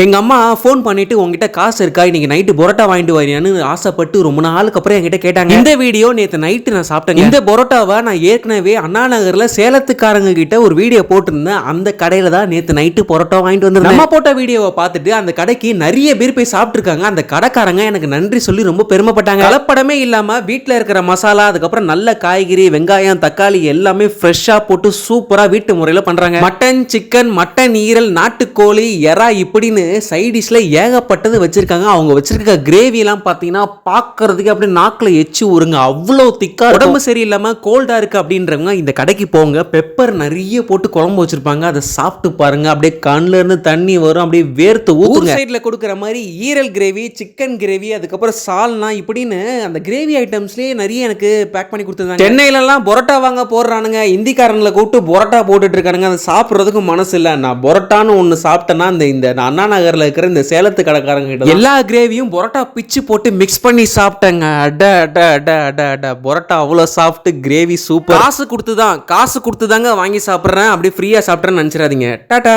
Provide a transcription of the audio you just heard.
எங்க அம்மா ஃபோன் பண்ணிட்டு உங்ககிட்ட காசு இருக்கா இன்னைக்கு நைட்டு பரோட்டா வாங்கிட்டு வரியான்னு ஆசைப்பட்டு ரொம்ப நாளுக்கு அப்புறம் என்கிட்ட கேட்டாங்க. இந்த வீடியோ நேற்று நைட்டு நான் சாப்பிட்டேன். இந்த பரோட்டாவை நான் ஏற்கனவே அண்ணா நகர்ல சேலத்துக்காரங்க கிட்ட ஒரு வீடியோ போட்டிருந்தேன். அந்த கடையில தான் நேற்று நைட்டு பரோட்டா வாங்கிட்டு வந்திருந்தேன். நம்ம போட்ட வீடியோவை பார்த்துட்டு அந்த கடைக்கு நிறைய பேர் போய் சாப்பிட்டுருக்காங்க. அந்த கடைக்காரங்க எனக்கு நன்றி சொல்லி ரொம்ப பெருமைப்பட்டாங்க. கலப்படமே இல்லாம வீட்டில் இருக்கிற மசாலா, அதுக்கப்புறம் நல்ல காய்கறி, வெங்காயம், தக்காளி எல்லாமே ஃப்ரெஷ்ஷா போட்டு சூப்பரா வீட்டு முறையில பண்றாங்க. மட்டன், சிக்கன், மட்டன் ஈரல், நாட்டுக்கோழி, எறா இப்படின்னு சைடிஷ்ல ஏகப்பட்டது வச்சிருக்காங்க. அவங்க வச்சிருக்க கிரேவி எல்லாம் பாத்தீங்கன்னா பாக்குறதுக்கு அப்படியே நாக்குல எச்சு ஊருங்க. அவ்வளவு திக்கா, உடம்பு சரியில்லாம கோல்டா இருக்கு அப்படின்றவங்க இந்த கடைக்கு போங்க. பெப்பர் நிறைய போட்டு குழம்பு வச்சிருப்பாங்க. அதை சாப்பிட்டு பாருங்க. அப்படியே கண்ணுல இருந்து தண்ணி வரும், அப்படியே வேர்த்து ஊத்துங்க. சைடுல கொடுக்குற மாதிரி ஈரல் கிரேவி, சிக்கன் கிரேவி, அதுக்கப்புறம் சால்னா இப்படின்னு அந்த கிரேவி ஐட்டம்ஸ்லயே நிறைய எனக்கு பேக் பண்ணி கொடுத்துருந்தாங்க. சென்னையில எல்லாம் பரோட்டா வாங்க போடுறானுங்க, இந்திக்காரங்களை கூப்பிட்டு பரோட்டா போட்டுட்டு இருக்கானுங்க. அதை சாப்பிட்றதுக்கு மனசு இல்லை. நான் பரோட்டான்னு ஒன்று சாப்பிட்டேன்னா இந்த அண்ணா நகர்ல இருக்கிற இந்த சேலத்து கடைக்காரங்க கிட்ட எல்லா கிரேவியும் பரோட்டா பிச்சு போட்டு மிக்ஸ் பண்ணி சாப்பிட்டேங்க. பரோட்டா அவ்வளோ சாப்பிட்டு, கிரேவி சூப்பர். காசு கொடுத்து தாங்க வாங்கி சாப்பிட்றேன், அப்படி ஃப்ரீயா சாப்பிட்றேன்னு நினைச்சிடாதீங்க. டாடா.